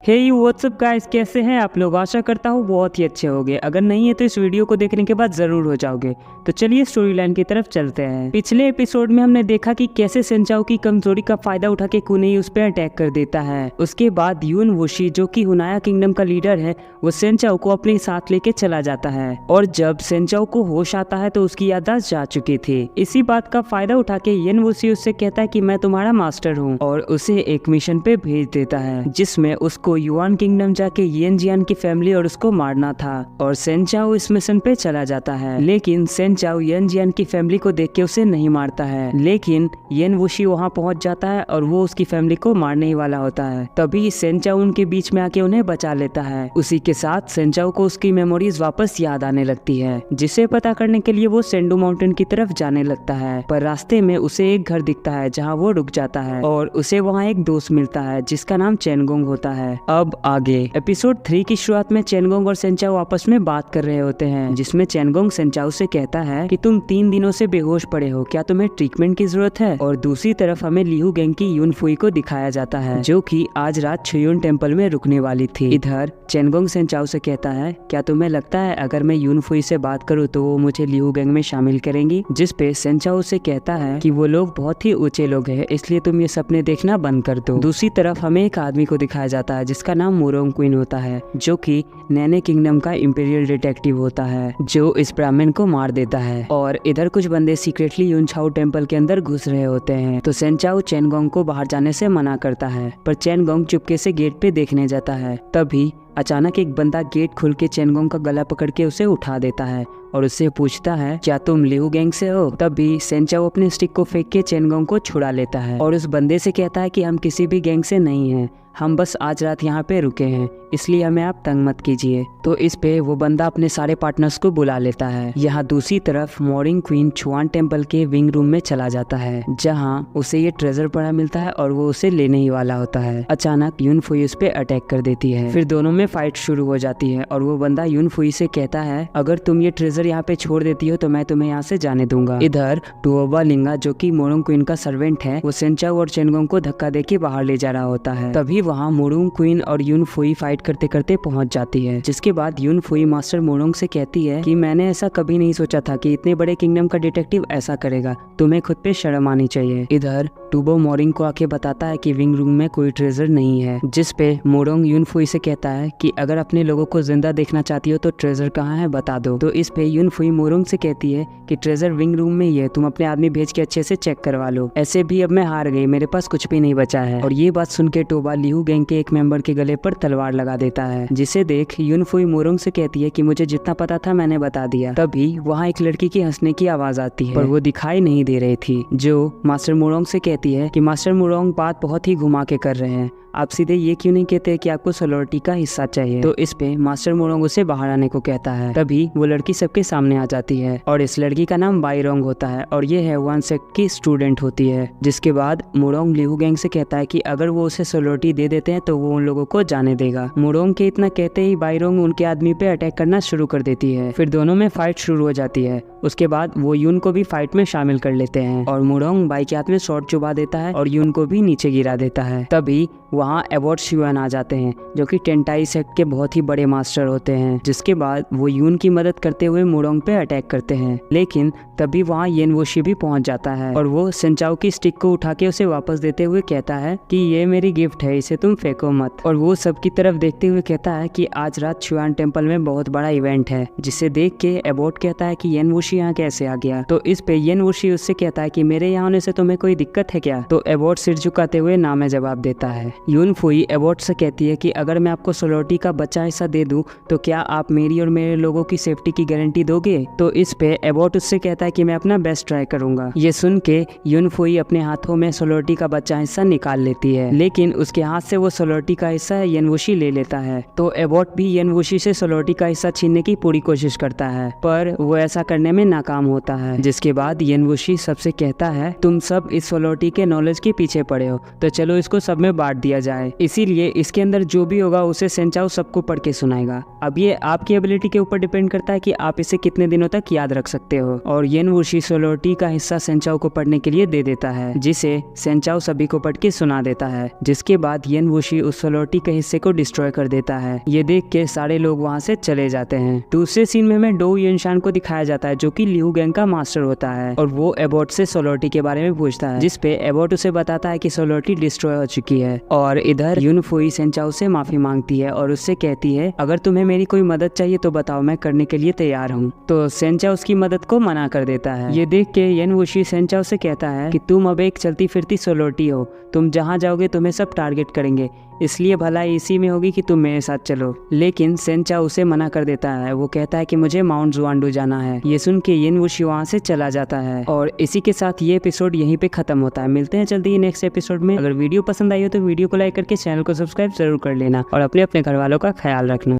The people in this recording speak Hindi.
हे व्हाट्सअप गाइस, कैसे हैं आप लोग। आशा करता हूँ बहुत ही अच्छे होंगे। अगर नहीं है तो इस वीडियो को देखने के बाद जरूर हो जाओगे। तो चलिए स्टोरी लाइन की तरफ चलते हैं। पिछले एपिसोड में हमने देखा कि कैसे सेंचाओ की कमजोरी का फायदा उठा के कुनेई उस पर अटैक कर देता है। उसके बाद यून वोशी जो कि हुनाया किंगडम का लीडर है, वो सेंचाओ को अपने साथ लेके चला जाता है। और जब सेंचाओ को होश आता है तो उसकी याददाश्त जा चुकी थी। इसी बात का फायदा उठा के येन वोशी उससे कहता है कि मैं तुम्हारा मास्टर हूँ, और उसे एक मिशन पे भेज देता है जिसमें उसको युआन किंगडम जाके येन जियान की फैमिली और उसको मारना था। और सेंचाओ इस मिशन पे चला जाता है, लेकिन सेंचाओ येन जियान की फैमिली को देख के उसे नहीं मारता है। लेकिन येन वोशी वहाँ पहुँच जाता है और वो उसकी फैमिली को मारने ही वाला होता है। तभी सेंचाओ उनके बीच में आके उन्हें बचा लेता है। उसी के साथ सेंचाओ को उसकी मेमोरीज वापस याद आने लगती है, जिसे पता करने के लिए वो सेंडो माउंटेन की तरफ जाने लगता है। पर रास्ते में उसे एक घर दिखता है जहाँ वो रुक जाता है और उसे वहाँ एक दोस्त मिलता है जिसका नाम चेनगोंग होता है। अब आगे एपिसोड 3 की शुरुआत में चेनगोंग और सेंचाओ आपस में बात कर रहे होते हैं, जिसमें चेनगोंग सेंचाओ से कहता है कि तुम 3 दिनों से बेहोश पड़े हो, क्या तुम्हें ट्रीटमेंट की जरूरत है। और दूसरी तरफ हमें लिहू गैंग की यून फुई को दिखाया जाता है जो कि आज रात छुयुन टेम्पल में रुकने वाली थी। इधर चेनगोंग सेंचाओ से कहता है, क्या तुम्हें लगता है अगर मैं यून फुई से बात करूँ तो वो मुझे लिहू गैंग में शामिल करेंगी। जिसपे सेंचाओ से कहता है कि वो लोग बहुत ही ऊंचे लोग हैं, इसलिए तुम ये सपने देखना बंद कर दो। दूसरी तरफ हमें एक आदमी को दिखाया जाता है जिसका नाम मोरोंग क्वीन होता है, जो कि नैने किंगडम का इंपीरियल डिटेक्टिव होता है, जो इस ब्राह्मण को मार देता है। और इधर कुछ बंदे सीक्रेटली यूनछाओ टेम्पल के अंदर घुस रहे होते हैं, तो सेंचाओ चेनगोंग को बाहर जाने से मना करता है, पर चेनगोंग चुपके से गेट पे देखने जाता है। तभी अचानक एक बंदा गेट खुल के चेनगोंग का गला पकड़ के उसे उठा देता है और उससे पूछता है, क्या तुम लिहू गैंग से हो। तभी सेंचाओ अपने स्टिक को फेंक के चेनगोंग को छुड़ा लेता है और उस बंदे से कहता है कि हम किसी भी गैंग से नहीं हैं, हम बस आज रात यहाँ पे रुके हैं, इसलिए हमें आप तंग मत कीजिए। तो इस पे वो बंदा अपने सारे पार्टनर्स को बुला लेता है। यहाँ दूसरी तरफ मोरिंग क्वीन छुआन टेम्पल के विंग रूम में चला जाता है, जहाँ उसे ये ट्रेजर पड़ा मिलता है और वो उसे लेने ही वाला होता है। अचानक यून फुई उस पे अटैक कर देती है। फिर दोनों में फाइट शुरू हो जाती है और वो बंदा यून फुई से कहता है, अगर तुम ये ट्रेजर यहाँ पे छोड़ देती हो तो मैं तुम्हें यहाँ से जाने दूंगा। इधर टुओबा लिंगा जो कि मोरोंग क्वीन का सर्वेंट है, वो सेंचाओ और चेनगोंग को धक्का देके बाहर ले जा रहा होता है। तभी वहाँ मोरोंग क्वीन और यून फुई फाइट करते करते पहुंच जाती है, जिसके बाद यून फुई मास्टर मोरोंग से कहती है कि मैंने ऐसा कभी नहीं सोचा था कि इतने बड़े किंगडम का डिटेक्टिव ऐसा करेगा, तुम्हें खुद पे शर्म आनी चाहिए। इधर टूबो मोरिंग को आके बताता है कि विंग रूम में कोई ट्रेजर नहीं है, जिसपे मोरोंग यून फुई से कहता है कि अगर अपने लोगों को जिंदा देखना चाहती हो तो ट्रेजर कहाँ है बता दो। तो इस पे यून फुई मोरोंग से कहती है कि ट्रेजर विंग रूम में ही है, तुम अपने आदमी भेज के अच्छे से चेक करवा लो, ऐसे भी अब मैं हार गई, मेरे पास कुछ भी नहीं बचा है। और ये बात सुन के टोबा लिहू गैंग के एक मेंबर के गले पर तलवार लगा देता है, जिसे देख यून फुई मोरोंग से कहती है कि मुझे जितना पता था मैंने बता दिया। तभी वहाँ एक लड़की की हंसने की आवाज आती है, पर वो दिखाई नहीं दे रही थी, जो मास्टर मोरोंग से कहती है कि मास्टर मोरोंग बात बहुत ही घुमा के कर रहे हैं, आप सीधे ये क्यों नहीं कहते कि आपको सोलोरिटी का हिस्सा चाहिए। तो इस पे मास्टर मोरोंग उसे बाहर आने को कहता है। तभी वो लड़की सबके सामने आ जाती है और इस लड़की का नाम बाईरोंग होता है और ये है वन सेक्ट की स्टूडेंट होती है। जिसके बाद मोरोंग लिहू गैंग से कहता है कि अगर वो उसे सोलोरिटी दे देते हैं तो वो उन लोगों को जाने देगा। मोरोंग के इतना कहते ही बाईरोंग उनके आदमी पे अटैक करना शुरू कर देती है। फिर दोनों में फाइट शुरू हो जाती है। उसके बाद वो यून को भी फाइट में शामिल कर लेते हैं और मोरोंग बाई के हाथ में शॉर्ट चुबा देता है और यून को भी नीचे गिरा देता है। तभी वहाँ एबॉट शिवान आ जाते हैं, जो कि टेंटाई सेक्ट के बहुत ही बड़े मास्टर होते हैं। जिसके बाद वो यून की मदद करते हुए मोरोंग पे अटैक करते हैं, लेकिन तभी वहाँ येन वोशी भी पहुंच जाता है और वो सेंचाओ की स्टिक को उठा के उसे वापस देते हुए कहता है कि ये मेरी गिफ्ट है, इसे तुम फेंको मत। और वो सबकी तरफ देखते हुए कहता है कि आज रात छुआन टेम्पल में बहुत बड़ा इवेंट है, जिसे देख के एबॉट कहता है कि येन वोशी यहाँ कैसे आ गया। तो इस पे येन वोशी उससे कहता है कि मेरे यहाँ आने से तुम्हें कोई दिक्कत है क्या। तो एबॉट सिर झुकाते हुए ना में जवाब देता है। यून फुई एबॉट से कहती है कि अगर मैं आपको सोलोरिटी का बचा हिस्सा दे दूं तो क्या आप मेरी और मेरे लोगों की सेफ्टी की गारंटी दोगे। तो इस पे एबॉट उससे कहता है कि मैं अपना बेस्ट ट्राई करूंगा। ये सुन के यून फुई अपने हाथों में सोलोरिटी का बचा हिस्सा निकाल लेती है, लेकिन उसके हाथ से वो सोलोरिटी का हिस्सा येन वोशी ले लेता है। तो एबॉट भी येन वोशी से सोलोरिटी का हिस्सा छीनने की पूरी कोशिश करता है, पर वो ऐसा करने में नाकाम होता है। जिसके बाद येन वोशी सबसे कहता है, तुम सब इस सोलोरिटी के नॉलेज के पीछे पड़े हो, तो चलो इसको सब में बांट दिया जाए, इसीलिए इसके अंदर जो भी होगा उसे सेंचाओ सबको पढ़ के सुनाएगा। अब ये आपकी एबिलिटी के ऊपर डिपेंड करता है कि आप इसे कितने दिनों तक याद रख सकते हो। और येन वुशी सोलोटी का हिस्सा सेंचाओ को पढ़ने के लिए दे देता है, जिसे सेंचाओ सभी को पढ़ के सुना देता है। जिसके बाद येन वुशी उस सोलोटी के हिस्से को डिस्ट्रॉय कर देता है। ये देख के सारे लोग वहाँ से चले जाते हैं। दूसरे सीन में हमें डो येनशान को दिखाया जाता है, जो कि लियू गैंग का मास्टर होता है, और वो एबॉट से सोलोटी के बारे में पूछता है, जिसपे एबॉट उसे बताता है कि सोलोटी डिस्ट्रॉय हो चुकी है। और इधर यूनफुई सेंचाओ से माफी मांगती है और उससे कहती है, अगर तुम्हें मेरी कोई मदद चाहिए तो बताओ, मैं करने के लिए तैयार हूँ। तो सेंचाओ उसकी मदद को मना कर देता है। ये देख के येन वुशी सेंचाओ से कहता है कि तुम अब एक चलती फिरती सोलोटी हो, तुम जहाँ जाओगे तुम्हें सब टारगेट करेंगे, इसलिए भलाई इसी में होगी कि तुम मेरे साथ चलो। लेकिन सेंचाओ उसे मना कर देता है। वो कहता है कि मुझे माउंट जुआनडू जाना है। ये सुन के येन वुशी वहाँ से चला जाता है। और इसी के साथ ये एपिसोड यहीं पे खत्म होता है। मिलते हैं जल्दी ही नेक्स्ट एपिसोड में। अगर वीडियो पसंद आई हो तो वीडियो को लाइक करके चैनल को सब्सक्राइब जरूर कर लेना और अपने घर वालों का ख्याल रखना।